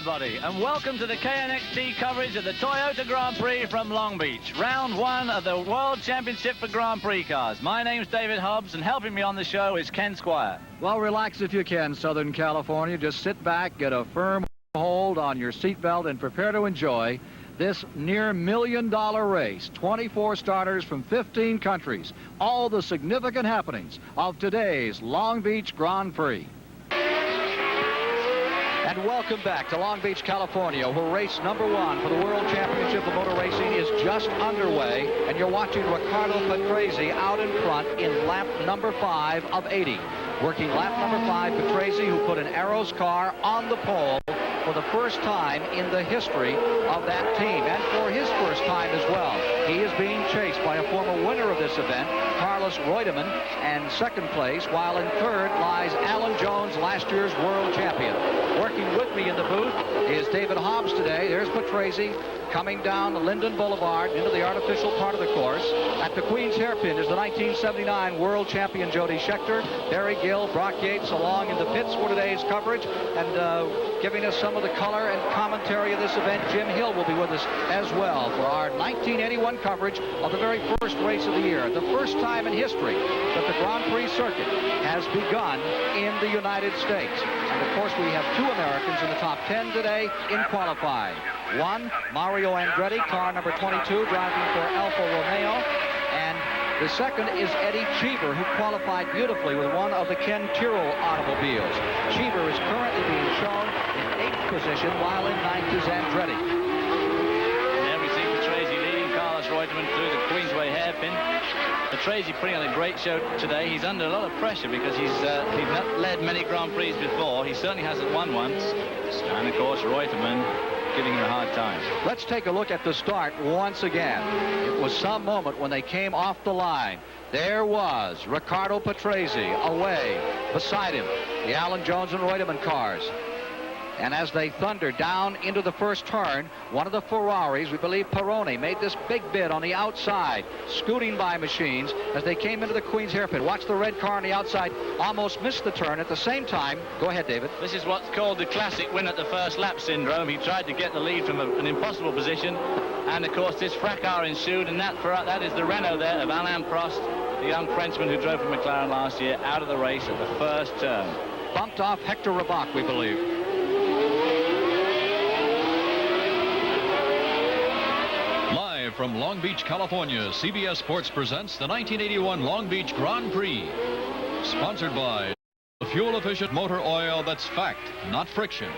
everybody, and welcome to the KNXT coverage of the Toyota Grand Prix from Long Beach, round one of the World Championship for Grand Prix cars. My name's David Hobbs, and helping me on the show is Ken Squire. Well, relax if you can, Southern California. Just sit back, get a firm hold on your seatbelt, and prepare to enjoy this near $1 million race. 24 starters from 15 countries. All the significant happenings of today's Long Beach Grand Prix. And welcome back to Long Beach, California, where race number one for the World Championship of Motor Racing is just underway. And you're watching Riccardo Patrese out in front in lap number 5 of 80. Working lap number 5, Patrese, who put an Arrows car on the pole for the first time in the history of that team, and for his first time as well. He is being chased by a former winner of this event, Carlos Reutemann, and second place, while in third lies Alan Jones, last year's world champion. Working with me in the booth is David Hobbs today. There's Patrese coming down the Linden Boulevard into the artificial part of the course. At the Queen's Hairpin is the 1979 world champion Jody Scheckter, Barry Gill, Brock Yates along in the pits for today's coverage, and giving us some of the color and commentary of this event, Jim Hill will be with us as well for our 1981 coverage of the very first race of the year. The first time in history that the Grand Prix circuit has begun in the United States. And of course, we have two Americans in the top 10 today in qualifying. One, Mario Andretti, car number 22, driving for Alfa Romeo. And the second is Eddie Cheever, who qualified beautifully with one of the Ken Tyrrell automobiles. Cheever is currently being shown in 8th position, while in 9th is Andretti. There we see Patrese leading Carlos Reutemann through the Queensway hairpin. Patrese putting on a great show today. He's under a lot of pressure because he's not led many Grand Prix before. He certainly hasn't won once. And of course, Reutemann giving him a hard time. Let's take a look at the start once again. It was some moment when they came off the line. There was Riccardo Patrese away beside him, the Alan Jones and Reutemann cars. And as they thundered down into the first turn, one of the Ferraris, we believe Peroni, made this big bid on the outside, scooting by machines as they came into the Queen's Hairpin. Watch the red car on the outside, almost missed the turn. At the same time, go ahead, David. This is what's called the classic win at the first lap syndrome. He tried to get the lead from an impossible position. And of course, this fracas ensued, and that is the Renault there of Alain Prost, the young Frenchman who drove for McLaren last year, out of the race at the first turn. Bumped off Hector Rabach, we believe. From Long Beach, California, CBS Sports presents the 1981 Long Beach Grand Prix. Sponsored by the fuel-efficient motor oil that's fact, not friction.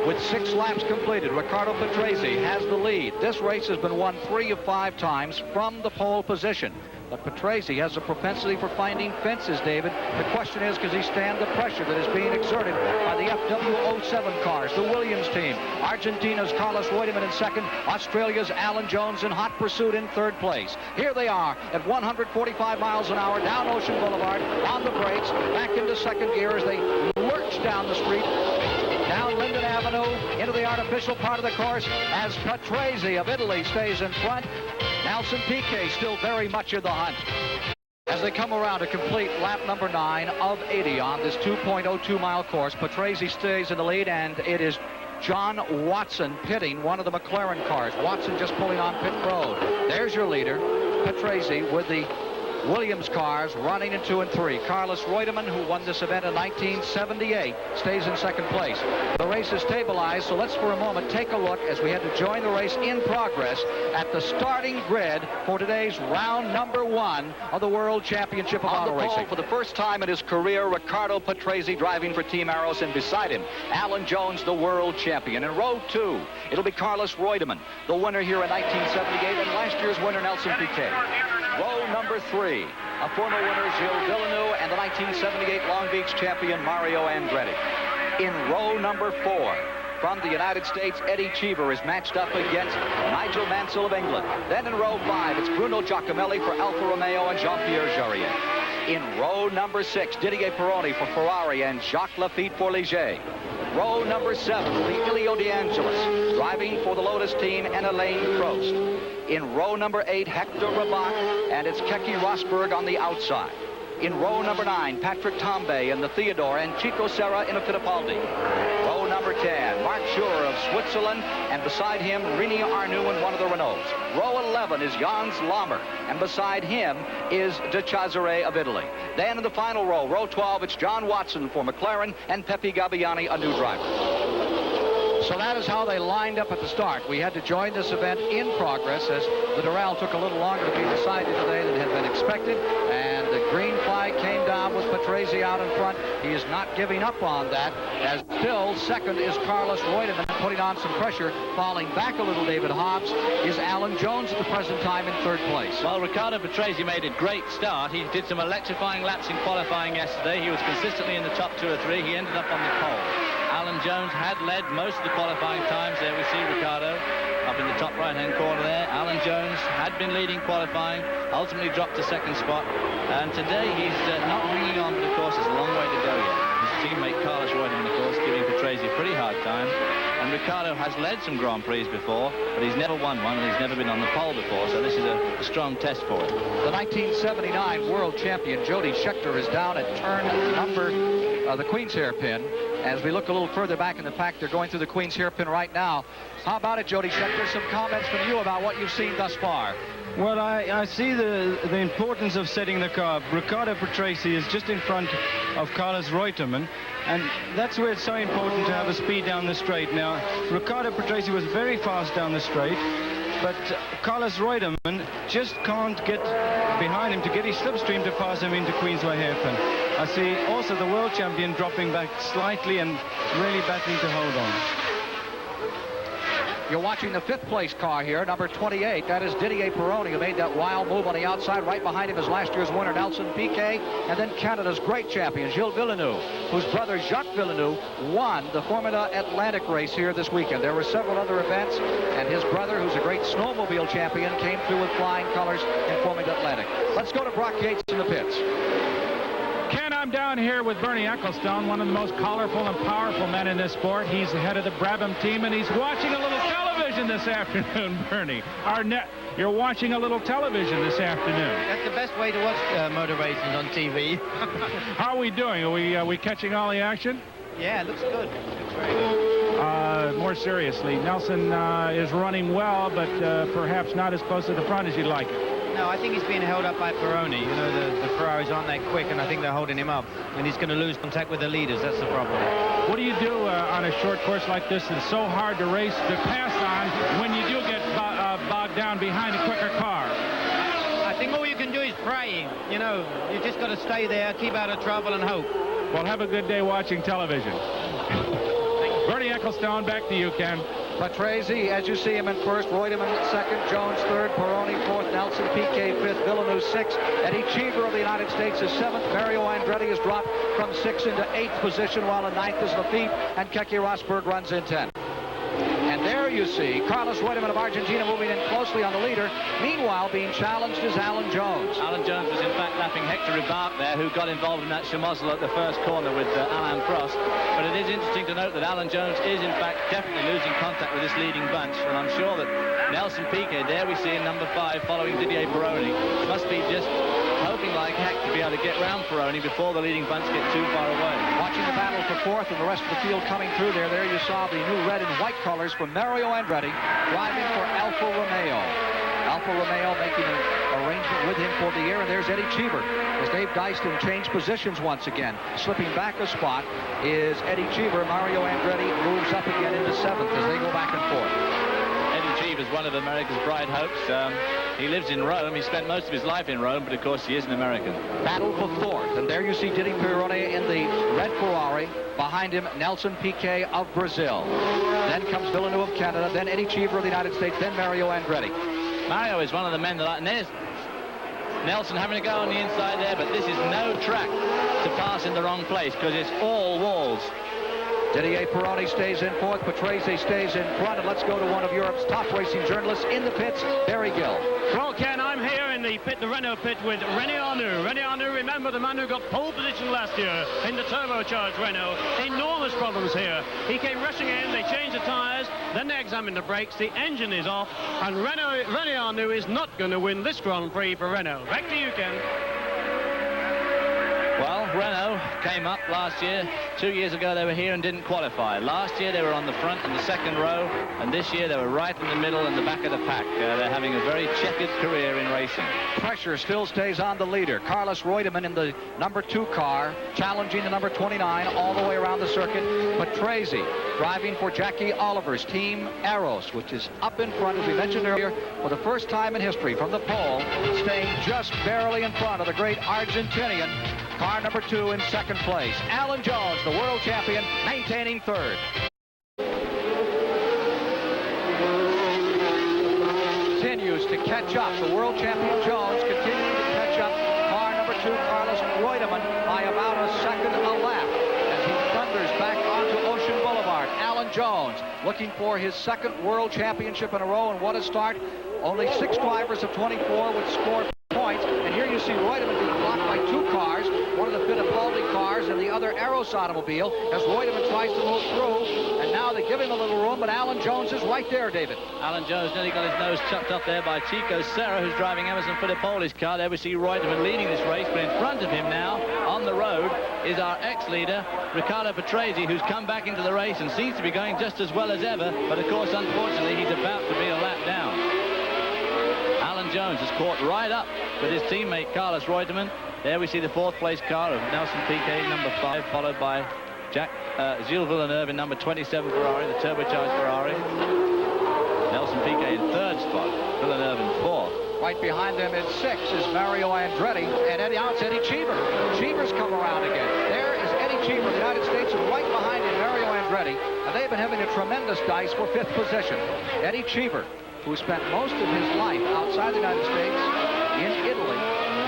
With 6 laps completed, Riccardo Patrese has the lead. This race has been won 3 of 5 times from the pole position. But Patrese has a propensity for finding fences, David. The question is, can he stand the pressure that is being exerted by the FW07 cars, the Williams team? Argentina's Carlos Reutemann in second, Australia's Alan Jones in hot pursuit in third place. Here they are at 145 miles an hour down Ocean Boulevard, on the brakes, back into second gear as they lurch down the street, down Linden Avenue, into the artificial part of the course, as Patrese of Italy stays in front. Nelson Piquet still very much in the hunt. As they come around to complete lap number 9 of 80 on this 2.02 mile course, Patrese stays in the lead, and it is John Watson pitting one of the McLaren cars. Watson just pulling on pit road. There's your leader, Patrese, with the Williams cars running in 2 and 3. Carlos Reutemann, who won this event in 1978, stays in second place. The race is stabilized, so let's for a moment take a look as we head to join the race in progress at the starting grid for today's round number 1 of the World Championship of Auto Racing. For the first time in his career, Riccardo Patrese driving for Team Arrows, and beside him, Alan Jones, the world champion. In row 2, it'll be Carlos Reutemann, the winner here in 1978, and last year's winner, Nelson Piquet. Row number 3, a former winner, Gilles Villeneuve, and the 1978 Long Beach champion, Mario Andretti. In row number 4, from the United States, Eddie Cheever is matched up against Nigel Mansell of England. Then in row 5, it's Bruno Giacomelli for Alfa Romeo and Jean-Pierre Jarier. In row number 6, Didier Pironi for Ferrari and Jacques Lafitte for Ligier. Row number 7 will be Elio De Angelis, driving for the Lotus team, and Alain Prost. In row number 8, Hector Rabach, and it's Keke Rosberg on the outside. In row number 9, Patrick Tambay in the Theodore and Chico Serra in a Fittipaldi. Row number 10, Mark Schur of Switzerland, and beside him, Rini Arnoux in one of the Renaults. Row 11 is Jans Lammer, and beside him is De Cesare of Italy. Then in the final row, row 12, it's John Watson for McLaren and Pepe Gabbiani, a new driver. So that is how they lined up at the start. We had to join this event in progress as the Doral took a little longer to be decided today than had been expected. And the green flag came down with Patrese out in front. He is not giving up on that, as still second is Carlos Reutemann, putting on some pressure. Falling back a little, David Hobbs, is Alan Jones at the present time in third place. Well, Riccardo Patrese made a great start. He did some electrifying laps in qualifying yesterday. He was consistently in the top 2 or 3. He ended up on the pole. Alan Jones had led most of the qualifying times. There we see Riccardo up in the top right-hand corner there. Alan Jones had been leading qualifying, ultimately dropped to second spot. And today he's not hanging on, but of course there's a long way to go yet. His teammate Carlos Reutemann, of course, giving Patrese a pretty hard time. And Riccardo has led some Grand Prix before, but he's never won one, and he's never been on the pole before, so this is a strong test for him. The 1979 world champion Jody Scheckter is down at turn number the Queen's Hairpin. As we look a little further back in the pack, they're going through the Queen's Hairpin right now. How about it, Jody Scheckter? Some comments from you about what you've seen thus far. Well, I see the importance of setting the car. Riccardo Patrese is just in front of Carlos Reutemann, and that's where it's so important to have a speed down the straight. Now, Riccardo Patrese was very fast down the straight, but Carlos Reutemann just can't get behind him to get his slipstream to pass him into Queensway Hairpin. I see also the world champion dropping back slightly and really battling to hold on. You're watching the 5th place car here, number 28. That is Didier Pironi, who made that wild move on the outside. Right behind him is last year's winner, Nelson Piquet. And then Canada's great champion, Gilles Villeneuve, whose brother Jacques Villeneuve won the Formula Atlantic race here this weekend. There were several other events, and his brother, who's a great snowmobile champion, came through with flying colors in Formula Atlantic. Let's go to Brock Yates in the pits. Ken, I'm down here with Bernie Ecclestone, one of the most colorful and powerful men in this sport. He's the head of the Brabham team, and he's watching a little television this afternoon, Bernie. You're watching a little television this afternoon. That's the best way to watch motor races on TV. How are we doing? Are we catching all the action? Yeah, it looks good. Looks very good. More seriously, Nelson is running well, but perhaps not as close to the front as you'd like it. No, I think he's being held up by Pironi. You know, the Ferraris aren't that quick, and I think they're holding him up. And he's going to lose contact with the leaders. That's the problem. What do you do on a short course like this? It's so hard to race, to pass on when you do get bogged down behind a quicker car. I think all you can do is pray. You know, you just got to stay there, keep out of trouble, and hope. Well, have a good day watching television. Bernie Ecclestone, back to you, Ken. Patrese, as you see him in first, Reutemann second, Jones third, Pironi fourth, Nelson Piquet fifth, Villeneuve sixth, Eddie Cheever of the United States is seventh. Mario Andretti has dropped from 6th into 8th position, while in 9th is Lafitte, and Keke Rosberg runs in 10th. And there you see Carlos Reutemann of Argentina moving in closely on the leader. Meanwhile, being challenged is Alan Jones. Alan Jones was in fact lapping Hector Ribark there, who got involved in that Chamozzle at the first corner with Alain Prost. But it is interesting to note that Alan Jones is in fact definitely losing contact with this leading bunch. And I'm sure that Nelson Piquet, there we see in number 5, following Didier Pironi, must be just hoping like heck to be able to get round Pironi before the leading bunch get too far away. Watching the battle for 4th and the rest of the field coming through there. There you saw the new red and white colors from Mario Andretti driving for Alfa Romeo. Alfa Romeo making an arrangement with him for the year. And there's Eddie Cheever as Dave Dyston changed positions once again. Slipping back a spot is Eddie Cheever. Mario Andretti moves up again into 7th as they go back and forth. Is one of America's bright hopes. He lives in Rome. He spent most of his life in Rome, but of course he is an American. Battle for 4th, and there you see Didier Pironi in the red Ferrari. Behind him, Nelson Piquet of Brazil. Then comes Villeneuve of Canada, then Eddie Cheever of the United States, then Mario Andretti. Mario is one of the men that and there's Nelson having to go on the inside there, but this is no track to pass in the wrong place because it's all walls. Didier Pironi stays in 4th. Patrese stays in front. And let's go to one of Europe's top racing journalists in the pits, Barry Gill. Well, Ken, I'm here in the Renault pit with René Arnoux. René Arnoux, remember the man who got pole position last year in the turbocharged Renault. Enormous problems here. He came rushing in, they changed the tyres, then they examined the brakes, the engine is off, and René Arnoux is not going to win this Grand Prix for Renault. Back to you, Ken. Renault came up last year. 2 years ago they were here and didn't qualify. Last year they were on the front in the second row, and this year they were right in the middle and the back of the pack. They're having a very checkered career in racing. Pressure still stays on the leader. Carlos Reutemann in the number 2 car, challenging the number 29 all the way around the circuit. Patrese driving for Jackie Oliver's team Arrows, which is up in front, as we mentioned earlier, for the first time in history from the pole, staying just barely in front of the great Argentinian. Car number 2 in second place. Alan Jones, the world champion, maintaining third. Continues to catch up. The world champion Jones continuing to catch up. Car number 2, Carlos Reutemann, by about a second a lap as he thunders back onto Ocean Boulevard. Alan Jones looking for his second world championship in a row, and what a start. Only 6 drivers of 24 would score points, and here you see Reutemann being blocked by 2 cars, one of the Fittipaldi cars and the other Arrows automobile, as Reutemann tries to move through, and now they give him a little room, but Alan Jones is right there, David. Alan Jones nearly got his nose chucked up there by Chico Serra, who's driving Emerson Fittipaldi's car. There we see Reutemann leading this race, but in front of him now, on the road, is our ex-leader, Riccardo Patrese, who's come back into the race and seems to be going just as well as ever, but of course, unfortunately, he's about to be a lap down. Alan Jones is caught right up with his teammate Carlos Reutemann. There we see the 4th place car of Nelson Piquet, number 5, followed by Gilles Villeneuve in number 27 Ferrari, the turbocharged Ferrari. Nelson Piquet in 3rd spot, Villeneuve in 4th. Right behind them in 6th is Mario Andretti, and now it's Eddie Cheever. Cheever's come around again. There is Eddie Cheever of the United States, and right behind him Mario Andretti, and they've been having a tremendous dice for 5th position. Eddie Cheever, who spent most of his life outside the United States in Italy,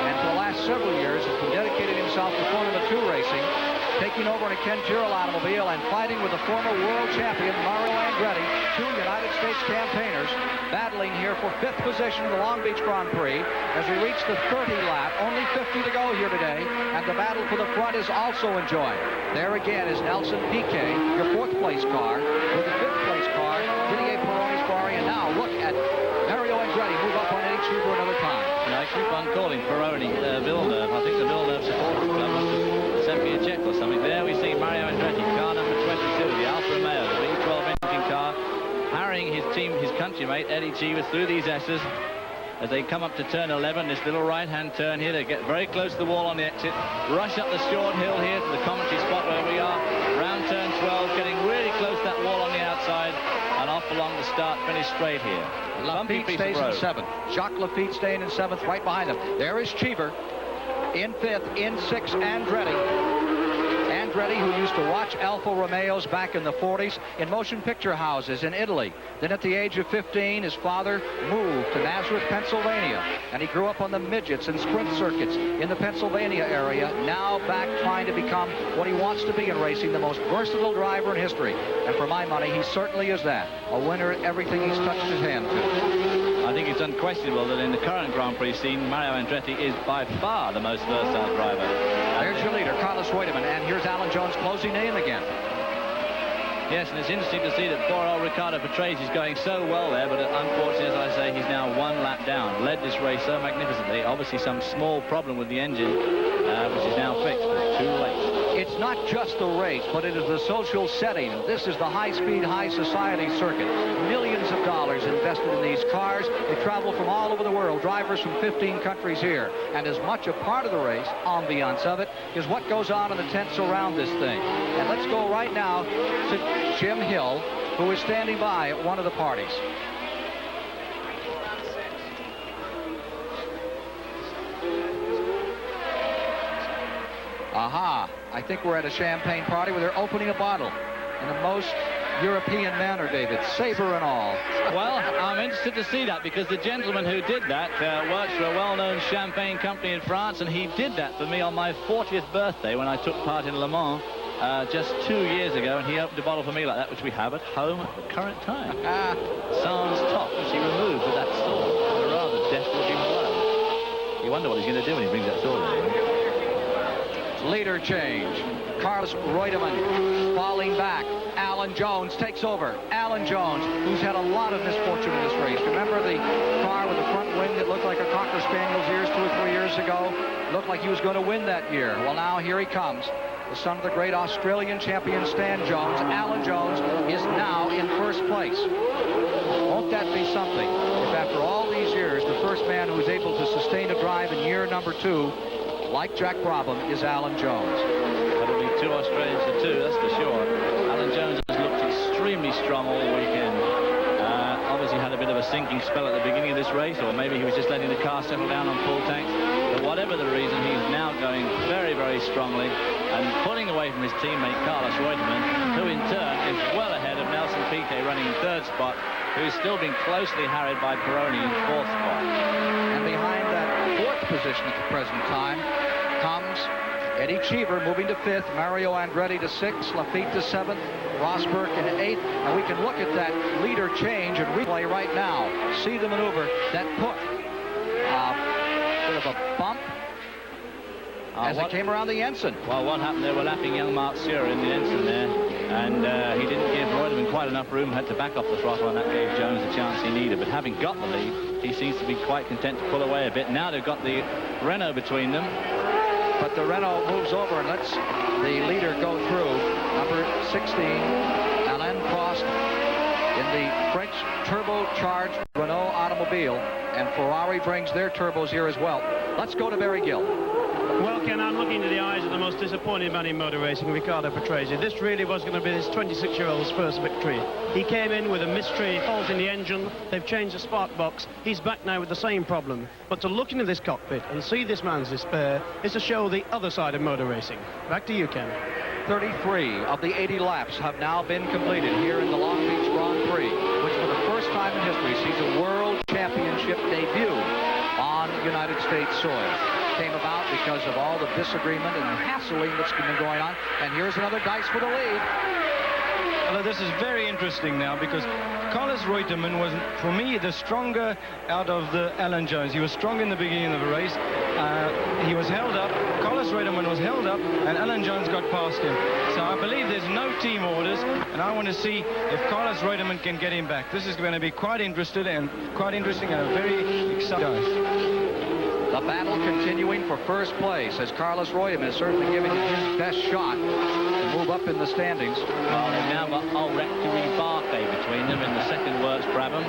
and for the last several years has been dedicated himself to Formula 2 racing, taking over in a Ken Tyrrell automobile and fighting with the former world champion Mario Andretti, 2 United States campaigners, battling here for 5th position in the Long Beach Grand Prix as we reach the 30 lap. Only 50 to go here today, and the battle for the front is also enjoyed. There again is Nelson Piquet, your 4th place car, with the 5th place car, Didier Pironi's Ferrari, and now look at Mario Andretti move up on Eddie Cheever another time. And I keep on calling Pironi Villeneuve. I think the Villeneuve supporters club must have sent me a check or something. There we see Mario Andretti, car number 22, the Alfa Romeo, the V12 engine car, harrying his team, his countrymate Eddie Cheever through these S's as they come up to turn 11, this little right-hand turn here. They get very close to the wall on the exit, rush up the short hill here to the commentary spot where we are, round turn 12, getting really close to that wall on the outside, and off along the start, finish straight here. Lafitte stays in 7th. Jacques Lafitte staying in 7th, right behind them. There is Cheever in 5th, in 6th, Andretti. Andretti, who used to watch Alfa Romeos back in the 40s in motion picture houses in Italy. Then at the age of 15, his father moved to Nazareth, Pennsylvania, and he grew up on the midgets and sprint circuits in the Pennsylvania area, now back trying to become what he wants to be in racing, the most versatile driver in history. And for my money, he certainly is that. A winner at everything he's touched his hand to. I think it's unquestionable that in the current Grand Prix scene, Mario Andretti is by far the most versatile driver. There's your leader, Carlos Reutemann, and here's Alan Jones closing in again. Yes, and it's interesting to see that poor old Riccardo Patrese is going so well there, but unfortunately, as I say, he's now 1 lap down. Led this race so magnificently. Obviously, some small problem with the engine, which is now fixed, but it's too late. It's not just the race, but it is the social setting. This is the high-speed, high-society circuit. Millions of dollars invested in these cars. They travel from all over the world, drivers from 15 countries here. And as much a part of the race, ambiance of it, is what goes on in the tents around this thing. And let's go right now to Jim Hill, who is standing by at one of the parties. Aha, I think we're at a champagne party where they're opening a bottle in the most European manner, David, saber and all. Well, I'm interested to see that because the gentleman who did that works for a well-known champagne company in France, and he did that for me on my 40th birthday when I took part in Le Mans just 2 years ago, and he opened a bottle for me like that, which we have at home at the current time. Sans top, which he removed with that sword. A rather death-looking blow. You wonder what he's going to do when he brings that sword in. Leader change. Carlos Reutemann falling back. Alan Jones takes over. Alan Jones, who's had a lot of misfortune in this race. Remember the car with the front wing that looked like a Cocker Spaniel's ears 2 or 3 years ago? Looked like he was going to win that year. Well, now here he comes. The son of the great Australian champion Stan Jones. Alan Jones is now in first place. Won't that be something if after all these years the first man who is able to sustain a drive in year number 2, like Jack Brabham, is Alan Jones. That'll be 2 Australians to 2, that's for sure. Alan Jones has looked extremely strong all weekend. Obviously had a bit of a sinking spell at the beginning of this race, or maybe he was just letting the car settle down on full tanks. But whatever the reason, he's now going very, very strongly and pulling away from his teammate Carlos Reutemann, who in turn is well ahead of Nelson Piquet running in 3rd spot, who's still being closely harried by Pironi in 4th spot. And behind that 4th position at the present time comes Eddie Cheever moving to 5th, Mario Andretti to 6th, Lafitte to 7th, Rosberg in 8th, and we can look at that leader change and replay right now. See the maneuver that put a bit of a bump as it came around the ensign. Well, what happened? They were lapping young Mark Surer in the ensign there, and he didn't give Reutemann quite enough room, had to back off the throttle, and that gave Jones the chance he needed. But having got the lead, he seems to be quite content to pull away a bit. Now they've got the Renault between them. But the Renault moves over and lets the leader go through. Number 16, Alain Prost, in the French turbocharged Renault automobile. And Ferrari brings their turbos here as well. Let's go to Barry Gill. Well, Ken, I'm looking into the eyes of the most disappointed man in motor racing, Riccardo Patrese. This really was going to be his 26-year-old's first victory. He came in with a mystery fault in the engine. They've changed the spark box. He's back now with the same problem. But to look into this cockpit and see this man's despair is to show the other side of motor racing. Back to you, Ken. 33 of the 80 laps have now been completed here in the Long Beach Grand Prix, which for the first time in history sees a World Championship debut on United States soil. Came about because of all the disagreement and hassling that's been going on. And here's another dice for the lead. Well, this is very interesting now because Carlos Reutemann was, for me, the stronger out of the Alan Jones. He was strong in the beginning of the race. He was held up. Carlos Reutemann was held up, and Alan Jones got past him. So I believe there's no team orders, and I want to see if Carlos Reutemann can get him back. This is going to be quite interesting and a very exciting. The battle continuing for first place as Carlos Reutemann is certainly giving his best shot to move up in the standings. Well, they've now got Ulrich to Ribarke between them. In the second works Brabham.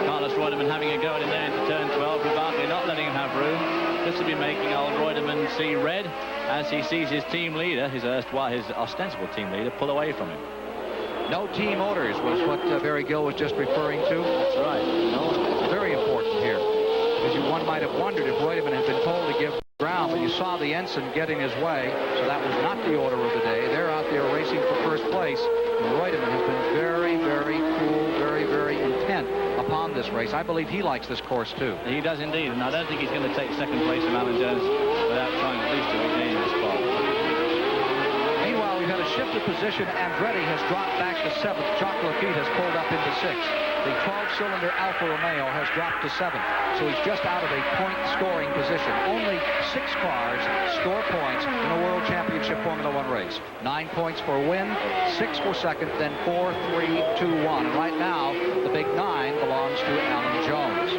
Carlos Reutemann having a go at him there into turn 12. Ribarke not letting him have room. This will be making old Reutemann see red as he sees his team leader, his ostensible team leader, pull away from him. No team orders was what Barry Gill was just referring to. That's right. No, it's very important here. Because one might have wondered if Reutemann had been told to give ground, but you saw the ensign get in his way, so that was not the order of the day. They're out there racing for first place, and Reutemann has been very, very cool, very, very intent upon this race. I believe he likes this course, too. He does indeed, and I don't think he's going to take second place from Alan Jones without trying at least to regain this spot. Meanwhile, we've had a shift of position. Andretti has dropped back to 7th. Jacques Lafitte has pulled up into 6th. The 12-cylinder Alfa Romeo has dropped to 7th, so he's just out of a point-scoring position. Only 6 cars score points in a World Championship Formula One race. 9 points for win, 6 for second, then 4, 3, 2, 1. And right now, the big 9 belongs to Alan Jones.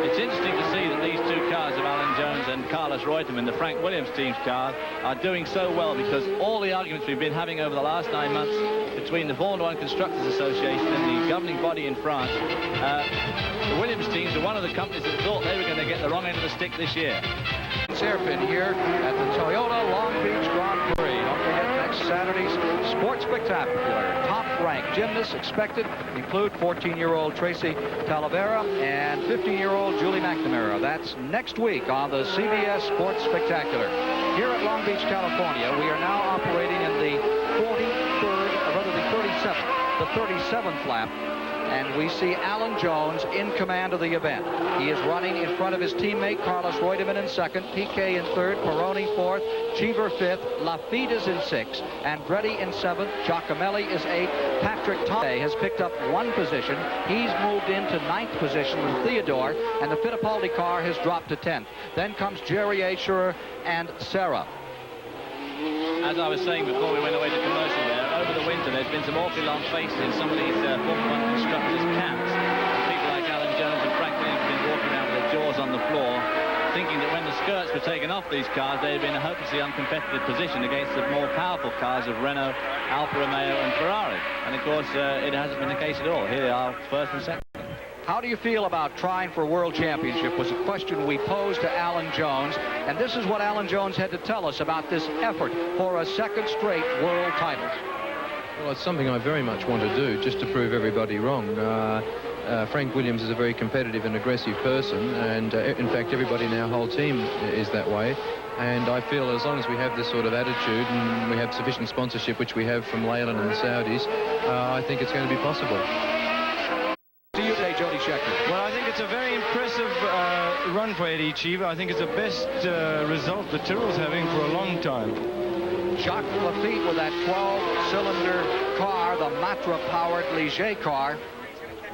It's interesting to see that these 2 cars of Alan Jones and Carlos Reutemann, the Frank Williams team's cars, are doing so well because all the arguments we've been having over the last 9 months between the Formula One Constructors Association and the governing body in France, the Williams teams are one of the companies that thought they were going to get the wrong end of the stick this year. Hairpin here at the Toyota Long Beach Grand Prix. Don't forget next Saturday's Sports Spectacular. Top-ranked gymnasts expected include 14-year-old Tracy Talavera and 15-year-old Julie McNamara. That's next week on the CBS Sports Spectacular. Here at Long Beach, California, we are now operating in the 37th lap. And we see Alan Jones in command of the event. He is running in front of his teammate Carlos Reutemann in 2nd, Piquet in 3rd, Pironi 4th, Cheever 5th, Lafitte is in 6th, Andretti in 7th, Giacomelli is 8th, Patrick Tomei has picked up 1 position. He's moved into 9th position with Theodore, and the Fittipaldi car has dropped to 10th. Then comes Jerry Asher and Serra. as I was saying before we went away to commercial there, over the winter there's been some awfully long faces in some of these Formula One constructors' camps. People like Alan Jones and Frank Williams have been walking around with their jaws on the floor, thinking that when the skirts were taken off these cars, they had been in a hopelessly uncompetitive position against the more powerful cars of Renault, Alfa Romeo and Ferrari. And of course, it hasn't been the case at all. Here they are, first and second. How do you feel about trying for a world championship was a question we posed to Alan Jones, and this is what Alan Jones had to tell us about this effort for a second straight world title. Well, it's something I very much want to do, just to prove everybody wrong. Frank Williams is a very competitive and aggressive person, and in fact everybody in our whole team is that way. And I feel as long as we have this sort of attitude and we have sufficient sponsorship, which we have from Leyland and the Saudis, I think it's going to be possible. To you today, Jody Scheckter. Well, I think it's a very impressive run for Eddie Cheever. I think it's the best result the Tyrrell's having for a long time. Jacques Lafitte with that 12-cylinder car, the Matra-powered Ligier car,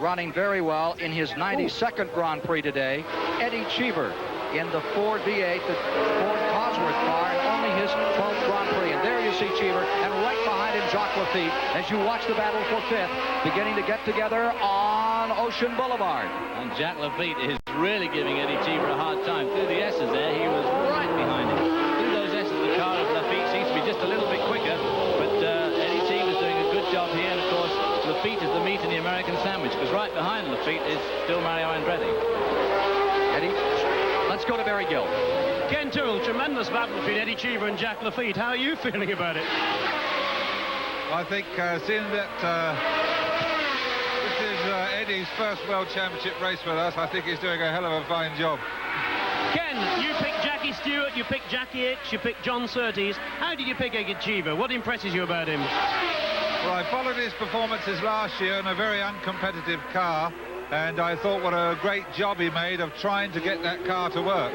running very well in his 92nd Grand Prix today. Eddie Cheever in the Ford V8, the Ford Cosworth car, and only his 12th Grand Prix. And there you see Cheever, and right behind him, Jacques Lafitte, as you watch the battle for fifth, beginning to get together on Ocean Boulevard. And Jacques Lafitte is really giving Eddie Cheever a hard time. Through the S's there, he was right behind him. Through those S's, the car of Lafitte seems to be just a little bit quicker, but Eddie Cheever's doing a good job here, and of course, Lafitte is the meat in the American sandwich, because right behind Lafitte is still Mario Andretti. Eddie, let's go to Barry Gill. Ken Tyrrell, tremendous battle between Eddie Cheever and Jacques Lafitte. How are you feeling about it? I think seeing that this is Eddie's first World Championship race with us, I think he's doing a hell of a fine job. Ken, you picked Jackie Stewart, you picked Jackie Itch, you picked John Surtees. How did you pick Eddie Cheever? What impresses you about him? Well, I followed his performances last year in a very uncompetitive car, and I thought what a great job he made of trying to get that car to work.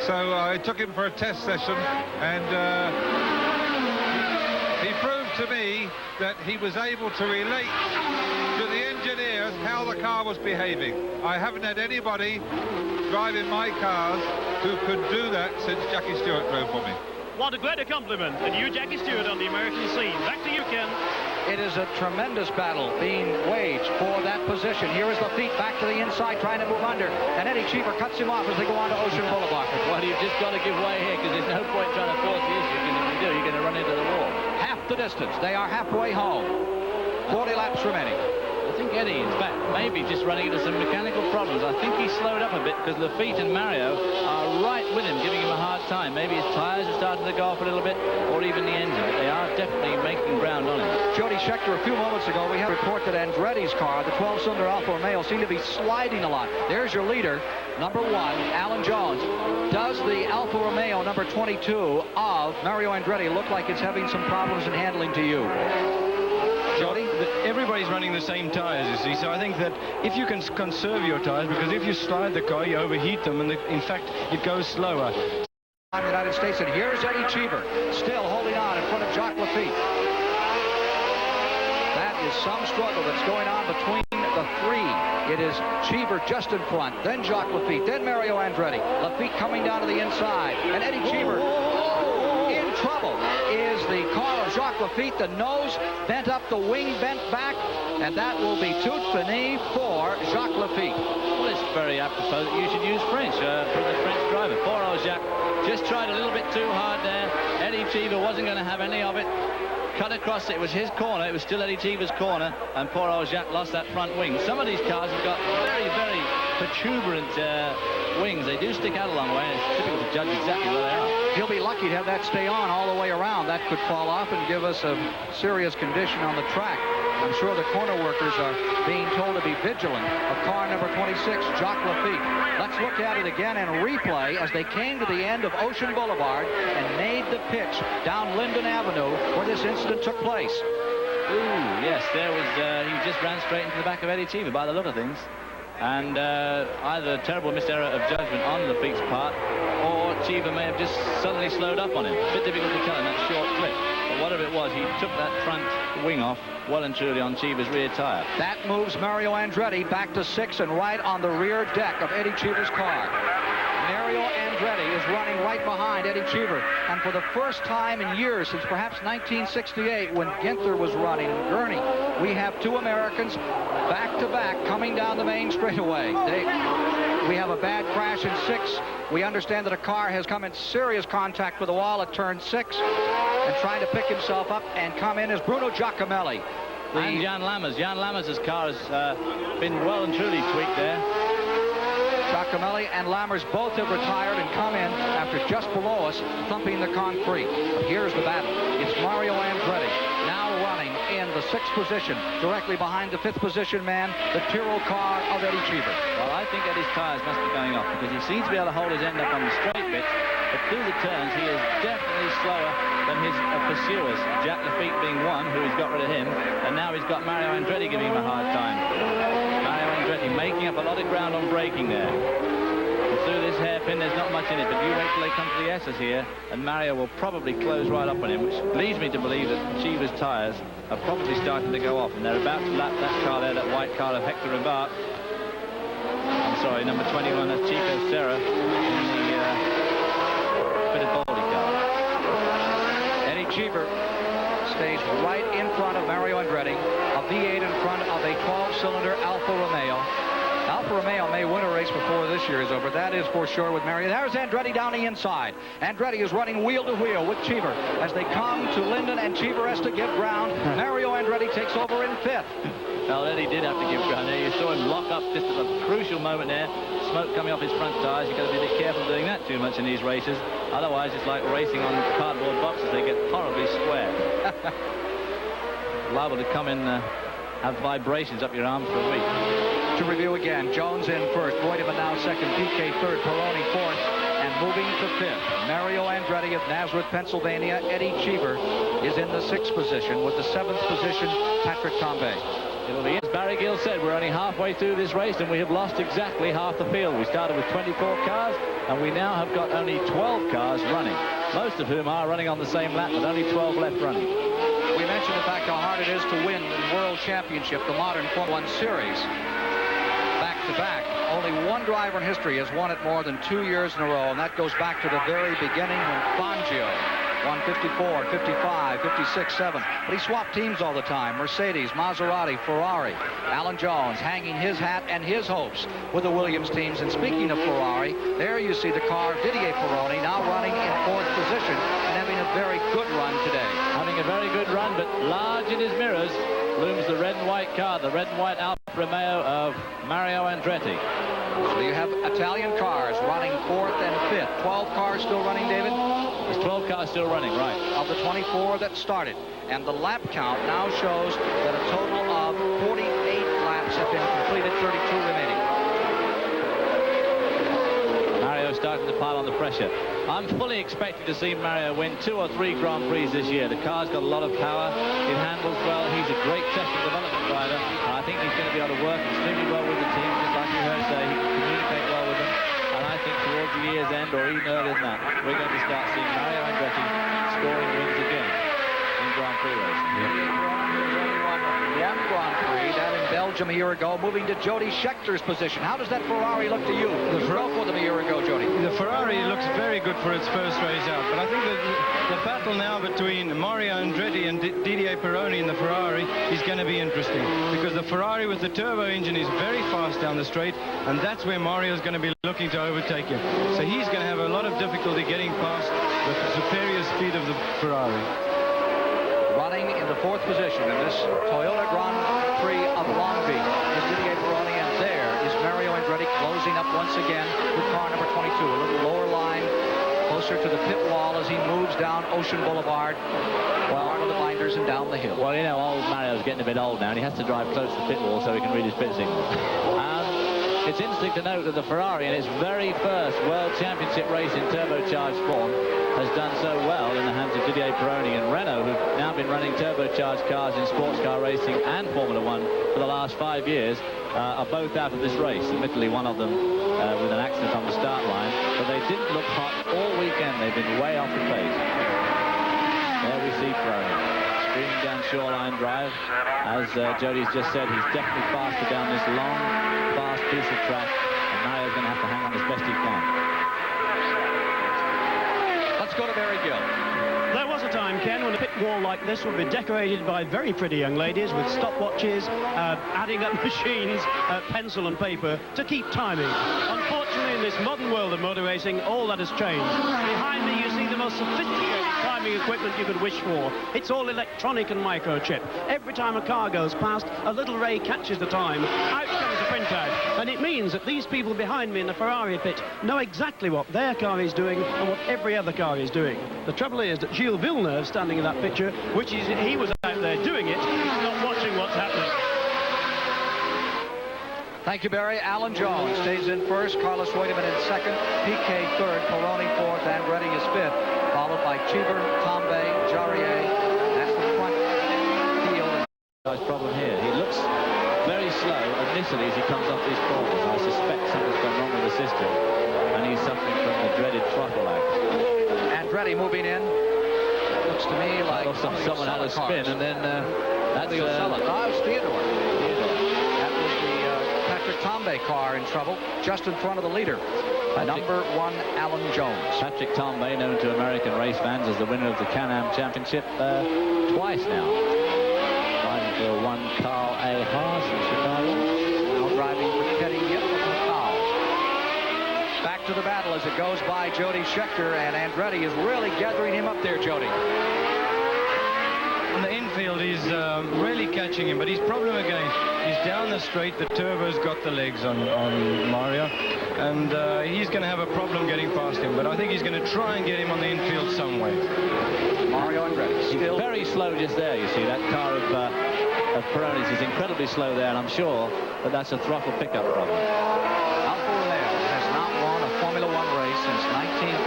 So I took him for a test session, and he proved to me that he was able to relate to the engineers how the car was behaving. I haven't had anybody driving my cars who could do that since Jackie Stewart drove for me. What a great compliment. And you, Jackie Stewart, on the American scene. Back to you, Ken. It is a tremendous battle being waged for that position. Here is Lafitte back to the inside, trying to move under, and Eddie Cheever cuts him off as they go on to Ocean Boulevard. Well, you've just got to give way here, because there's no point trying to force the issue, because if you do, you're going to run into the wall. Half the distance. They are halfway home. 40 laps remaining. I think Eddie, in fact, maybe just running into some mechanical problems. I think he slowed up a bit because Lafitte and Mario are right with him, giving him a hard time. Maybe his tyres are starting to go off a little bit, or even the engine. But they are definitely making ground on him. Jody Scheckter, a few moments ago, we had a report that Andretti's car, the 12-cylinder Alfa Romeo, seemed to be sliding a lot. There's your leader, number 1, Alan Jones. Does the Alfa Romeo number 22 of Mario Andretti look like it's having some problems in handling to you? Jody? Everybody's running the same tires, you see, so I think that if you can conserve your tires, because if you slide the car, you overheat them, and in fact, it goes slower. United States, and here's Eddie Cheever, still holding on in front of Jacques Lafitte. That is some struggle that's going on between the three. It is Cheever just in front, then Jacques Lafitte, then Mario Andretti. Lafitte coming down to the inside, and Eddie Cheever in trouble. Is the car of Jacques Lafitte, the nose bent up, the wing bent back, and that will be tout fini for Jacques Lafitte. Well, it's very apropos that you should use French for the French driver. Poor old Jacques just tried a little bit too hard there. Eddie Cheever wasn't going to have any of it. Cut across it was his corner. It was still Eddie Cheever's corner, and poor old Jacques lost that front wing. Some of these cars have got very, very protuberant wings. They do stick out a long way, and it's difficult to judge exactly where they are. He'll be lucky to have that stay on all the way around. That could fall off and give us a serious condition on the track. I'm sure the corner workers are being told to be vigilant of car number 26, Jacques Lafitte. Let's look at it again and replay as they came to the end of Ocean Boulevard and made the pitch down Linden Avenue where this incident took place. Ooh, yes, there was, he just ran straight into the back of Eddie Cheever by the look of things. And either a terrible missed error of judgment on Lafitte's part, or Cheever may have just suddenly slowed up on him. A bit difficult to tell in that short clip. But whatever it was, he took that front wing off well and truly on Cheever's rear tire. That moves Mario Andretti back to 6th and right on the rear deck of Eddie Cheever's car. Mario Andretti is running right behind Eddie Cheever. And for the first time in years, since perhaps 1968, when Ginther was running Gurney, we have two Americans back-to-back coming down the main straightaway. We have a bad crash in 6. We understand that a car has come in serious contact with the wall at turn 6 and trying to pick himself up and come in is Bruno Giacomelli. And Jan Lammers. Jan Lammers' car has been well and truly tweaked there. Giacomelli and Lammers both have retired and come in after just below us, thumping the concrete. But here's the battle. It's Mario Andretti, now running in the 6th position, directly behind the 5th position man, the Tyrrell car of Eddie Cheever. Well, I think Eddie's tyres must be going off because he seems to be able to hold his end up on the straight bits, but through the turns he is definitely slower than his pursuers. Jack Lafitte being one, who has got rid of him, and now he's got Mario Andretti giving him a hard time. Mario Andretti making up a lot of ground on braking there. And through this hairpin, there's not much in it, but you wait till they come to the S's here, and Mario will probably close right up on him, which leads me to believe that Cheever's tyres are probably starting to go off, and they're about to lap that car there, that white car of Hector Rimbart. I'm sorry, number 21, that's Chico Serra in the Fittipaldi car. Eddie Cheever stays right in front of Mario Andretti, a V8 in front of a 12-cylinder Alfa Romeo. Alfa Romeo may win a race before this year is over. That is for sure with Mario. There's Andretti down the inside. Andretti is running wheel to wheel with Cheever. As they come to Linden and Cheever has to give ground, Mario Andretti takes over in 5th. Well, Eddie did have to give ground there. You saw him lock up just at a crucial moment there. Smoke coming off his front tyres. You've got to be a bit careful doing that too much in these races. Otherwise, it's like racing on cardboard boxes. They get horribly square. Liable to come in, have vibrations up your arms for a week. To review again, Jones in 1st, Reutemann now 2nd, Piquet 3rd, Peroni 4th, and moving to 5th. Mario Andretti of Nazareth, Pennsylvania. Eddie Cheever is in the 6th position with the 7th position, Patrick Tambay. It'll be, as Barry Gill said, we're only halfway through this race and we have lost exactly half the field. We started with 24 cars and we now have got only 12 cars running, most of whom are running on the same lap, but only 12 left running. We mentioned the fact how hard it is to win the World Championship, the modern Formula 1 series. Back-to-back. Only one driver in history has won it more than 2 years in a row, and that goes back to the very beginning when Fangio won 54, 55, 56, 7. But he swapped teams all the time. Mercedes, Maserati, Ferrari. Alan Jones hanging his hat and his hopes with the Williams teams. And speaking of Ferrari, there you see the car of Didier Pironi now running in 4th position and having a very good run today. Having a very good run, but large in his mirrors looms the red and white car, the red and white Alfa Romeo of Mario Andretti. So you have Italian cars running 4th and 5th. 12 cars still running, David? There's 12 cars still running, right. Of the 24 that started. And the lap count now shows that a total of 48 laps have been completed, 32 remaining. Mario starting to pile on the pressure. I'm fully expecting to see Mario win 2 or 3 Grand Prix this year. The car's got a lot of power. It handles well. He's a great test and development driver. And I think he's going to be able to work extremely well with the team, just like you heard say. He can communicate well with them. And I think towards the year's end, or even earlier than that, we're going to start seeing Mario Andretti scoring wins again in Grand Prix racing. One Grand Prix, that in Belgium a year ago, moving to Jody Schechter's position. How does that Ferrari look to you? You broke with him a year ago, Jody. The Ferrari looks very good for its first race out, but I think that the battle now between Mario Andretti and Didier Pironi in the Ferrari is going to be interesting, because the Ferrari with the turbo engine is very fast down the straight, and that's where Mario's going to be looking to overtake him. So he's going to have a lot of difficulty getting past the superior speed of the Ferrari. Running in the 4th position in this Toyota Grand Prix of Long Beach is Didier Pironi, and there is Mario Andretti closing up once again with car number 22. A little lower line, closer to the pit wall as he moves down Ocean Boulevard, out of the binders and down the hill. Well, you know, old Mario's getting a bit old now, and he has to drive close to the pit wall so he can read his pit signal. It's interesting to note that the Ferrari, in its very first World Championship race in turbocharged form, has done so well in the hands of Didier Pironi and Renault, who've now been running turbocharged cars in sports car racing and Formula 1 for the last 5 years, are both out of this race. Admittedly, one of them with an accident on the start line, but they didn't look hot all weekend. They've been way off the pace. There we see Pironi screaming down Shoreline Drive. As Jody's just said, he's definitely faster down this long, fast piece of track, and Mario's going to have to hang on as best he can. go to Barry Gill. There was a time, Ken, when a pit wall like this would be decorated by very pretty young ladies with stopwatches, adding up machines, pencil and paper to keep timing. Unfortunately, in this modern world of motor racing, all that has changed. Behind me, you see the most sophisticated timing equipment you could wish for. It's all electronic and microchip. Every time a car goes past, a little ray catches the time. Out comes the printout. And it means that these people behind me in the Ferrari pit know exactly what their car is doing and what every other car is doing. The trouble is that Gilles Villeneuve, standing in that picture, which is he was out there doing it, he's not watching what's happening. Thank you, Barry. Alan Jones stays in first, Carlos Reutemann in second, Piquet third, Peroni fourth, Andretti is fifth, followed by Cheever, Tambay, Jarier. That's the front field. Nice problem here. He looks very slow initially as he comes off these corners. I suspect something's gone wrong with the system, and he's suffering from the dreaded throttle act. Andretti moving in. Looks to me like someone had a spin, and then that's Theodore. That was the Patrick Tambay car in trouble, just in front of the leader. Number 1, Alan Jones. Patrick Tambay, known to American race fans as the winner of the Can-Am Championship twice now. Driving for one Carl A. Haas in Chicago. Now driving for Teddy Yip of Macau. Back to the battle as it goes by Jody Scheckter, and Andretti is really gathering him up there, Jody. On the infield, he's really catching him, but his problem again, he's down the straight. The turbo's got the legs on Mario, and he's going to have a problem getting past him, but I think he's going to try and get him on the infield some way. Mario Andretti still very slow just there. You see that car of Peroni's is incredibly slow there, and I'm sure that that's a throttle pickup problem. Alfa Romeo has not won a Formula One race since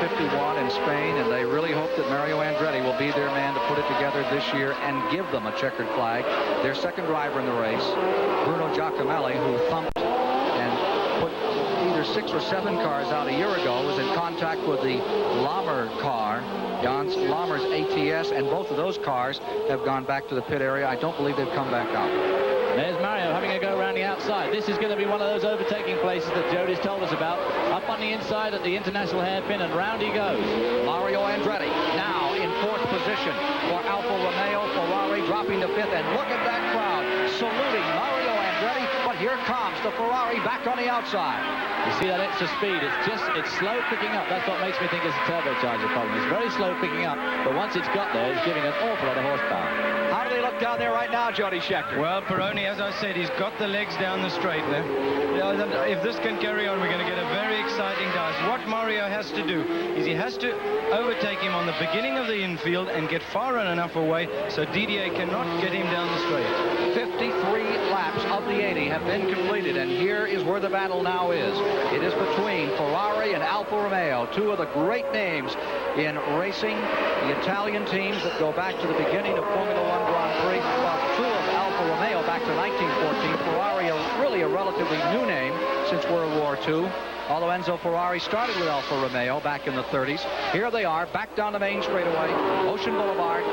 1951 in Spain, and they really hope that Mario Andretti will be their man to put it together this year and give them a checkered flag. Their second driver in the race, Bruno Giacomelli, who thumped and put either 6 or 7 cars out a year ago, was in contact with the Lammer car, Jans Lammer's ATS, and both of those cars have gone back to the pit area. I don't believe they've come back out. There's Mario having a go around the outside. This is going to be one of those overtaking places that Jody's told us about. Up on the inside at the international hairpin, and round he goes. Mario Andretti now in 4th position for Alfa Romeo. Ferrari dropping to 5th, and look at that crowd saluting Mario Andretti. But here comes the Ferrari back on the outside. You see that extra speed? It's slow picking up. That's what makes me think it's a turbocharger problem. It's very slow picking up, but once it's got there, it's giving an awful lot of horsepower. How do they look down there right now, Jody Scheckter? Well, Peroni, as I said, he's got the legs down the straight there. If this can carry on, we're going to get a very exciting race. What Mario has to do is he has to overtake him on the beginning of the infield and get far enough away so Didier cannot get him down the straight. 53 laps of the 80 have been completed, and here is where the battle now is. It is between Ferrari and Alfa Romeo, two of the great names in racing, the Italian teams that go back to the beginning of Formula One Grand Prix. Well, two of Alfa Romeo back to 1914. Ferrari, really a relatively new name since World War II. Although Enzo Ferrari started with Alfa Romeo back in the 30s. Here they are, back down the main straightaway, Ocean Boulevard,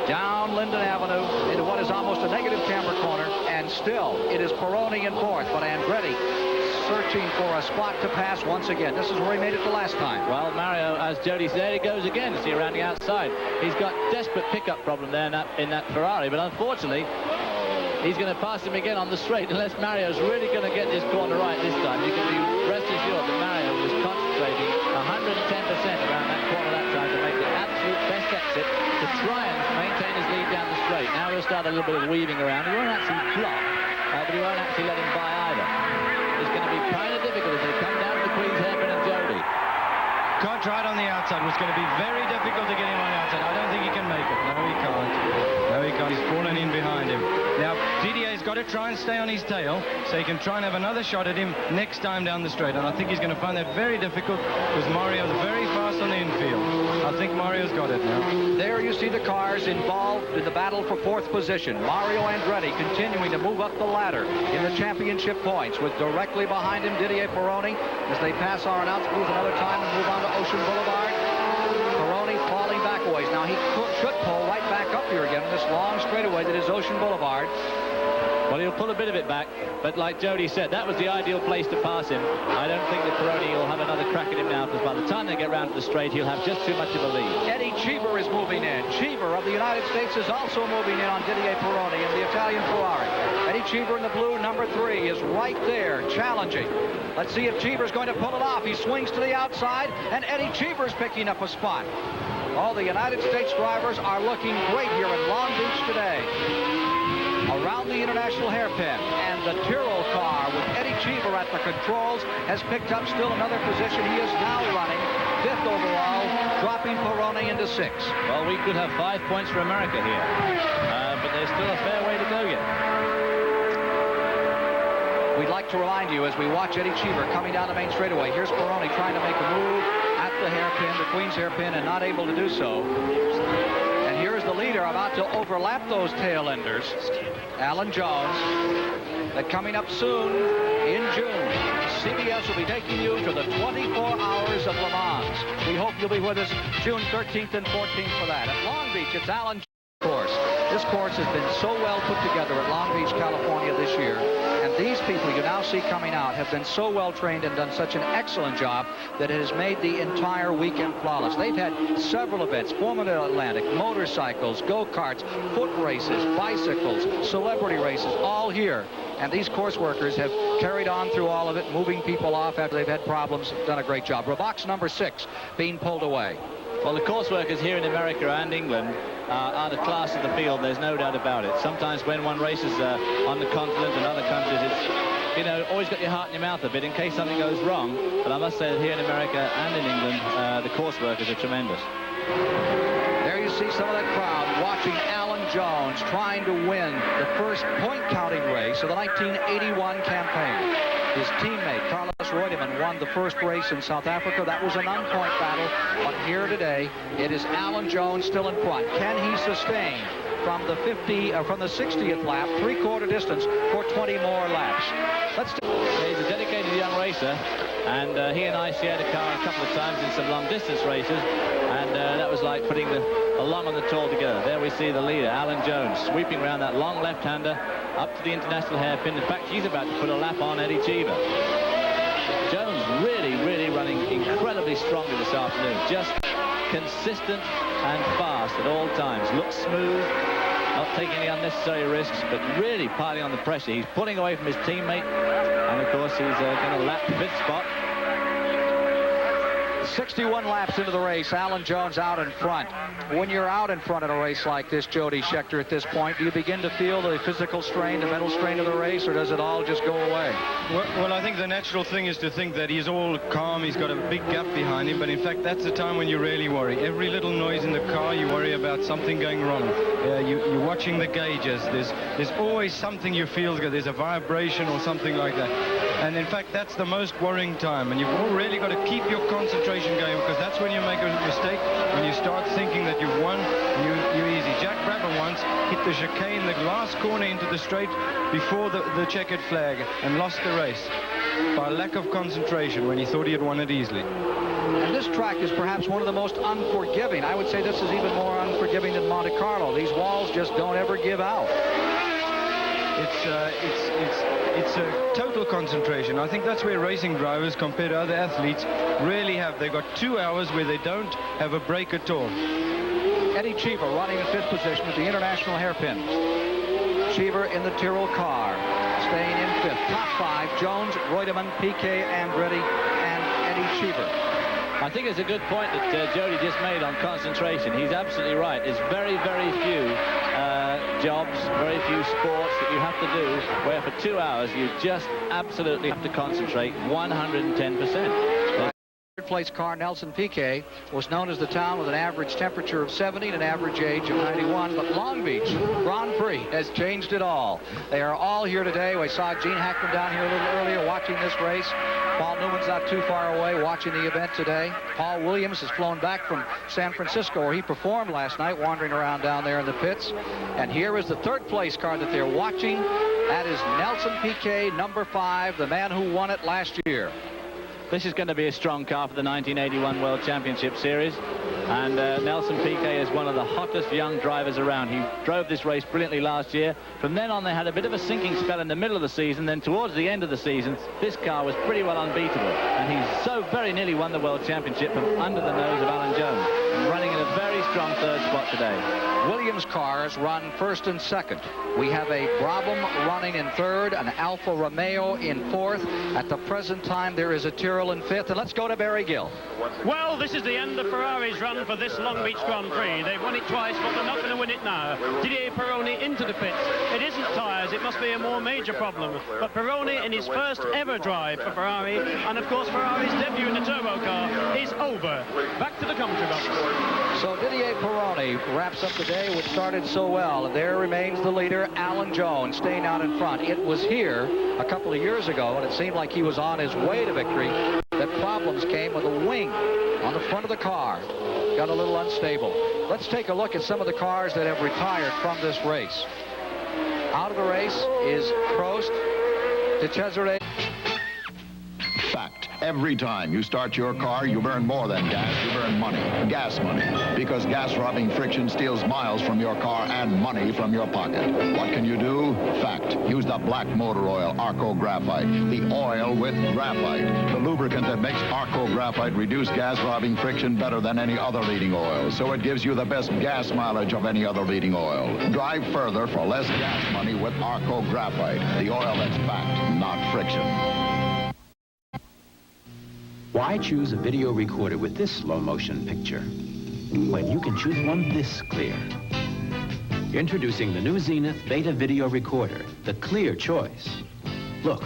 down Linden Avenue into what is almost a negative camber corner, and still it is Peroni in 4th, but Andretti searching for a spot to pass once again. This is where he made it the last time. Well, Mario, as Jody said, there he goes again. See around the outside. He's got desperate pickup problem there in that Ferrari, but unfortunately, he's going to pass him again on the straight unless Mario's really going to get this corner right this time. You can be rest assured that Mario was concentrating 110% around that corner that time to make the absolute best exit to try and maintain his lead down the straight. Now he'll start a little bit of weaving around. He won't actually block, but he won't actually let him by either. It's going to be kind of difficult as they come down to the Queen's Hairpin and Jody. Can't try it on the outside. It's going to be very difficult to get him on the outside. I don't think he can make it. No, he can't. No, he can't. He's fallen in behind him. Now, Didier's got to try and stay on his tail so he can try and have another shot at him next time down the straight. And I think he's going to find that very difficult because Mario's very fast on the infield. I think Mario's got it now. There you see the cars involved in the battle for 4th position. Mario Andretti continuing to move up the ladder in the championship points with directly behind him Didier Peroni as they pass Arenaux Booth another time and move on to Ocean Boulevard. Peroni falling back a ways. Now he should pull right back up here again in this long straightaway that is Ocean Boulevard. Well, he'll pull a bit of it back, but like Jody said, that was the ideal place to pass him. I don't think that Peroni will have another crack at him now, because by the time they get round to the straight, he'll have just too much of a lead. Eddie Cheever is moving in. Cheever of the United States is also moving in on Didier Peroni in the Italian Ferrari. Eddie Cheever in the blue, number 3, is right there, challenging. Let's see if Cheever's going to pull it off. He swings to the outside, and Eddie Cheever's picking up a spot. All the United States drivers are looking great here in Long Beach today. Around the International Hairpin, and the Tyrrell car with Eddie Cheever at the controls has picked up still another position. He is now running 5th overall, dropping Peroni into 6th. Well, we could have 5 points for America here, but there's still a fair way to go yet. We'd like to remind you as we watch Eddie Cheever coming down the main straightaway. Here's Peroni trying to make a move at the hairpin, the Queen's hairpin, and not able to do so. And here's the leader about to overlap those tail enders, Alan Jones. That coming up soon in June. CBS will be taking you to the 24 Hours of Le Mans. We hope you'll be with us June 13th and 14th for that. At Long Beach, it's Alan Jones' course. This course has been so well put together at Long Beach, California this year. And these people you now see coming out have been so well trained and done such an excellent job that it has made the entire weekend flawless. They've had several events, Formula Atlantic, motorcycles, go-karts, foot races, bicycles, celebrity races, all here. And these course workers have carried on through all of it, moving people off after they've had problems, done a great job. Box number 6 being pulled away. Well, the course workers here in America and England are the class of the field. There's no doubt about it. Sometimes when one races on the continent and other countries, it's, you know, always got your heart in your mouth a bit in case something goes wrong. But I must say that here in America and in England, the course workers are tremendous. There you see some of that crowd watching Alan Jones trying to win the first point-counting race of the 1981 campaign. His teammate, Carlos Reutemann, won the first race in South Africa. That was an on-point battle. But here today, it is Alan Jones still in front. Can he sustain from the 60th lap, 3/4 distance, for 20 more laps? He's a dedicated young racer, and he and I shared a car a couple of times in some long-distance races, and that was like putting the long and the tall together. There we see the leader, Alan Jones, sweeping around that long left-hander up to the international hairpin. In fact, he's about to put a lap on Eddie Cheever. Jones really running incredibly strongly this afternoon. Just consistent and fast at all times. Looks smooth, not taking any unnecessary risks, but really piling on the pressure. He's pulling away from his teammate, and of course he's going to lap the 5th spot. 61 laps into the race, Alan Jones out in front. When you're out in front in a race like this, Jody Scheckter, at this point, do you begin to feel the physical strain, the mental strain of the race, or does it all just go away? Well, I think the natural thing is to think that he's all calm, he's got a big gap behind him, but in fact that's the time when you really worry. Every little noise in the car, you worry about something going wrong. You're watching the gauges. There's always something you feel, there's a vibration or something like that. And in fact, that's the most worrying time, and you've all really got to keep your concentration going, because that's when you make a mistake, when you start thinking that you've won, you're easy. Jack Brabham once hit the chicane, the last corner into the straight before the checkered flag, and lost the race by lack of concentration when he thought he had won it easily. And this track is perhaps one of the most unforgiving. I would say this is even more unforgiving than Monte Carlo. These walls just don't ever give out. It's a total concentration. I think that's where racing drivers, compared to other athletes, really have. They've got 2 hours where they don't have a break at all. Eddie Cheever running in 5th position at the international hairpin. Cheever in the Tyrrell car, staying in 5th. Top 5, Jones, Reutemann, Piquet, Andretti, and Eddie Cheever. I think it's a good point that Jody just made on concentration. He's absolutely right. There's very few jobs, very few sports that you have to do where for 2 hours you just absolutely have to concentrate 110%. Third place car, Nelson Piquet, was known as the town with an average temperature of 70 and an average age of 91, but Long Beach Grand Prix has changed it all. They are all here today. We saw Gene Hackman down here a little earlier watching this race. Paul Newman's not too far away watching the event today. Paul Williams has flown back from San Francisco, where he performed last night, wandering around down there in the pits. And here is the 3rd place car that they're watching. That is Nelson Piquet, number 5, the man who won it last year. This is going to be a strong car for the 1981 World Championship Series. And Nelson Piquet is one of the hottest young drivers around. He drove this race brilliantly last year. From then on, they had a bit of a sinking spell in the middle of the season. Then towards the end of the season, this car was pretty well unbeatable. And he's so very nearly won the World Championship from under the nose of Alan Jones, running in a very strong third spot today. Williams cars run first and second. We have a Brabham running in third, an Alfa Romeo in fourth. At the present time, there is a Tyrrell in fifth. And let's go to Barry Gill. Well, this is the end of Ferrari's run for this Long Beach Grand Prix. They've won it twice, but they're not going to win it now. Didier Pironi into the pits. It isn't tyres, it must be a more major problem. But Pironi, in his first ever drive for Ferrari, and of course Ferrari's debut in the turbo car, is over. Back to the commentary box. So Didier Pironi wraps up the day, which started so well. And there remains the leader, Alan Jones, staying out in front. It was here a couple of years ago, and it seemed like he was on his way to victory, that problems came with a wing on the front of the car. Got a little unstable. Let's take a look at some of the cars that have retired from this race. Out of the race is Prost, De Cesare. Fact. Every time you start your car, you burn more than gas. You burn money. Gas money. Because gas-robbing friction steals miles from your car and money from your pocket. What can you do? Fact. Use the black motor oil, Arco Graphite. The oil with graphite. The lubricant that makes Arco Graphite reduce gas-robbing friction better than any other leading oil. So it gives you the best gas mileage of any other leading oil. Drive further for less gas money with Arco Graphite. The oil that's fact, not friction. Why choose a video recorder with this slow motion picture when you can choose one this clear? Introducing the new Zenith Beta Video Recorder, the clear choice. Look,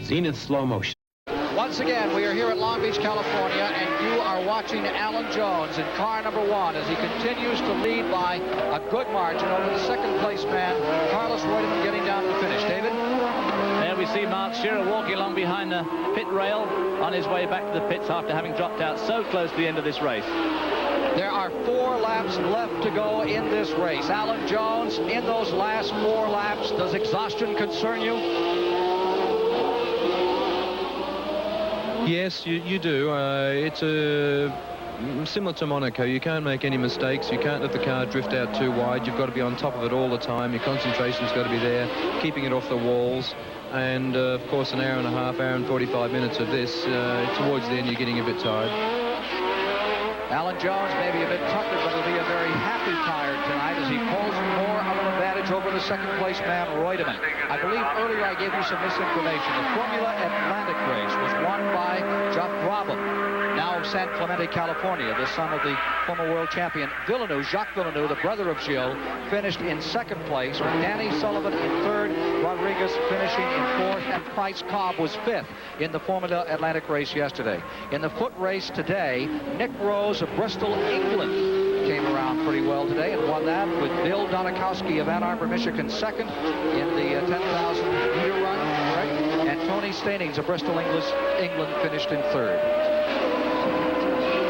Zenith slow motion. Once again, we are here at Long Beach, California, and you are watching Alan Jones in car number one as he continues to lead by a good margin over the second place man, Carlos Reutemann, getting down to the finish. David? There we see Mark Shearer walking along behind the pit rail on his way back to the pits after having dropped out so close to the end of this race. There are 4 laps left to go in this race. Alan Jones, in those last 4 laps, does exhaustion concern you? Yes, you do. It's similar to Monaco. You can't make any mistakes. You can't let the car drift out too wide. You've got to be on top of it all the time. Your concentration's got to be there, keeping it off the walls. And, of course, an hour and a half, hour and 45 minutes of this, towards the end, you're getting a bit tired. Alan Jones may be a bit tuckered, but he'll be a very happy tired tonight as he pulls more of an advantage over the second place man, Reutemann. I believe earlier I gave you some misinformation. The Formula Atlantic race was won by Geoff Brabham, now of San Clemente, California, the son of the former world champion Villeneuve. Jacques Villeneuve, the brother of Gilles, finished in second place, with Danny Sullivan in third, Rodriguez finishing in fourth, and Price Cobb was fifth in the Formula Atlantic race yesterday. In the foot race today, Nick Rose of Bristol, England, came around pretty well today and won that, with Bill Donikowski of Ann Arbor, Michigan, second in the 10,000-meter run, right? And Tony Stanings of Bristol, England, finished in third.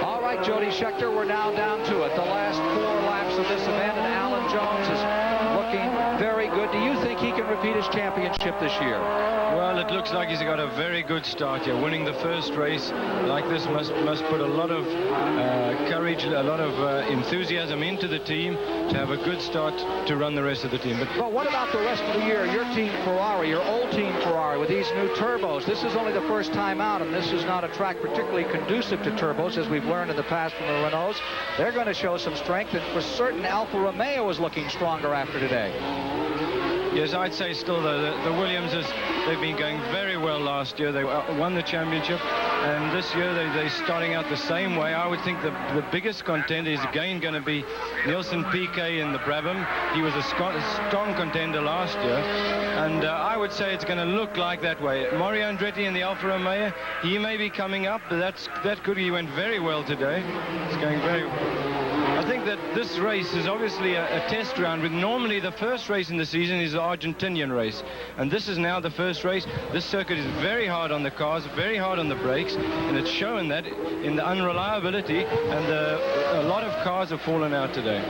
All right, Jody Scheckter, we're now down to it. The last 4 laps of this event, and Alan Jones is looking very good. Do you think he can repeat his championship this year? Well, it looks like he's got a very good start here. Winning the first race like this must put a lot of courage, a lot of enthusiasm into the team to have a good start to run the rest of the team. But what about the rest of the year? Your team Ferrari, your old team Ferrari, with these new turbos. This is only the first time out, and this is not a track particularly conducive to turbos, as we've learned in the past from the Renaults. They're going to show some strength, and for certain, Alfa Romeo is looking stronger after today. Yes, I'd say still the Williamses, they've been going very well last year. They won the championship, and this year they're starting out the same way. I would think the biggest contender is again going to be Nelson Piquet in the Brabham. He was a strong contender last year, and I would say it's going to look like that way. Mario Andretti in the Alfa Romeo, he may be coming up, but that good. He went very well today. It's going very well. I think that this race is obviously a test round. With normally the first race in the season is the Argentinian race, and this is now the first race. This circuit is very hard on the cars, very hard on the brakes, and it's shown that in the unreliability, and a lot of cars have fallen out today.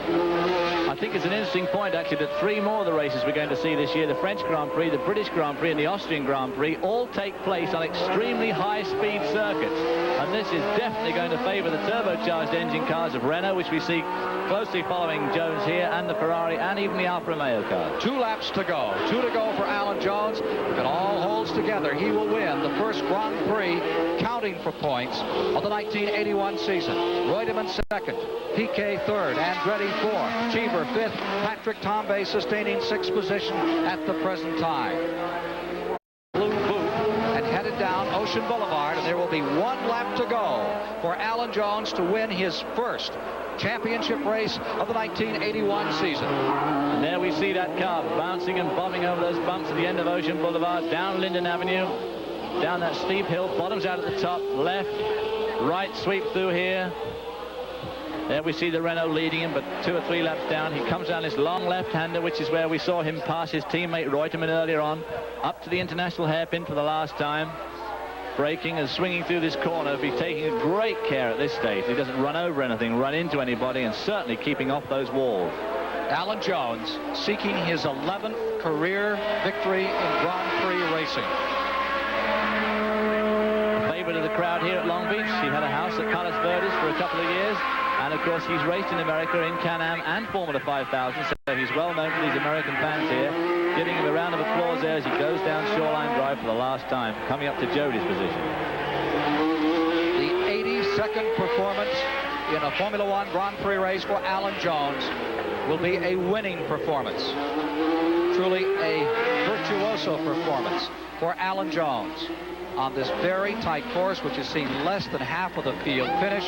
I think it's an interesting point, actually, that 3 more of the races we're going to see this year, the French Grand Prix, the British Grand Prix, and the Austrian Grand Prix, all take place on extremely high-speed circuits. And this is definitely going to favor the turbocharged engine cars of Renault, which we see closely following Jones here, and the Ferrari, and even the Alfa Romeo cars. 2 laps to go. 2 to go for Alan Jones. If it all holds together, he will win the first Grand Prix, counting for points, of the 1981 season. Reutemann second, Piquet third, Andretti fourth, Cheever fifth, Patrick Tambay sustaining 6th position at the present time. Blue boot and headed down Ocean Boulevard, and there will be 1 lap to go for Alan Jones to win his first championship race of the 1981 season. And there we see that car bouncing and bobbing over those bumps at the end of Ocean Boulevard, down Linden Avenue, down that steep hill, bottoms out at the top, left, right sweep through here. There we see the Renault leading him, but 2 or 3 laps down. He comes down this long left-hander, which is where we saw him pass his teammate Reutemann earlier on, up to the international hairpin for the last time. Braking and swinging through this corner, be taking great care at this stage. He doesn't run over anything, run into anybody, and certainly keeping off those walls. Alan Jones seeking his 11th career victory in Grand Prix racing. Favorite of the crowd here at Long Beach. He had a house at Palos Verdes for a couple of years. And, of course, he's raced in America in Can-Am and Formula 5000, so he's well known to these American fans here, giving him a round of applause there as he goes down Shoreline Drive for the last time, coming up to Jody's position. The 82nd performance in a Formula 1 Grand Prix race for Alan Jones will be a winning performance. Truly a virtuoso performance for Alan Jones on this very tight course, which has seen less than half of the field finish.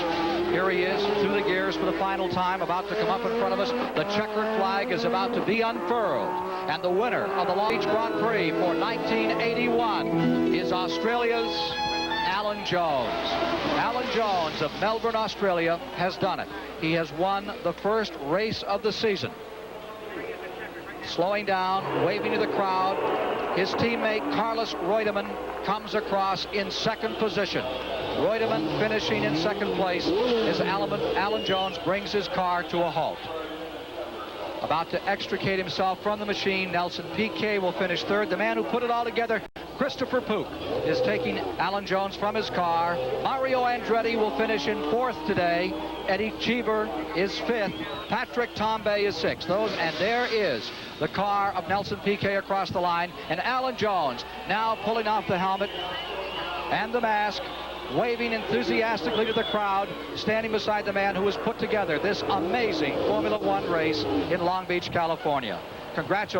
Here he is through the gears for the final time, about to come up in front of us. The checkered flag is about to be unfurled, and the winner of the Long Beach Grand Prix for 1981 is Australia's Alan Jones. Alan Jones of Melbourne, Australia, has done it. He has won the first race of the season. Slowing down, waving to the crowd. His teammate Carlos Reutemann comes across in 2nd position. Reutemann finishing in 2nd place as Alan Jones brings his car to a halt. About to extricate himself from the machine, Nelson Piquet will finish 3rd. The man who put it all together, Christopher Pook, is taking Alan Jones from his car. Mario Andretti will finish in 4th today. Eddie Cheever is 5th. Patrick Tambay is 6th. And there is the car of Nelson Piquet across the line. And Alan Jones now pulling off the helmet and the mask, waving enthusiastically to the crowd, standing beside the man who has put together this amazing Formula 1 race in Long Beach, California. Congratulations.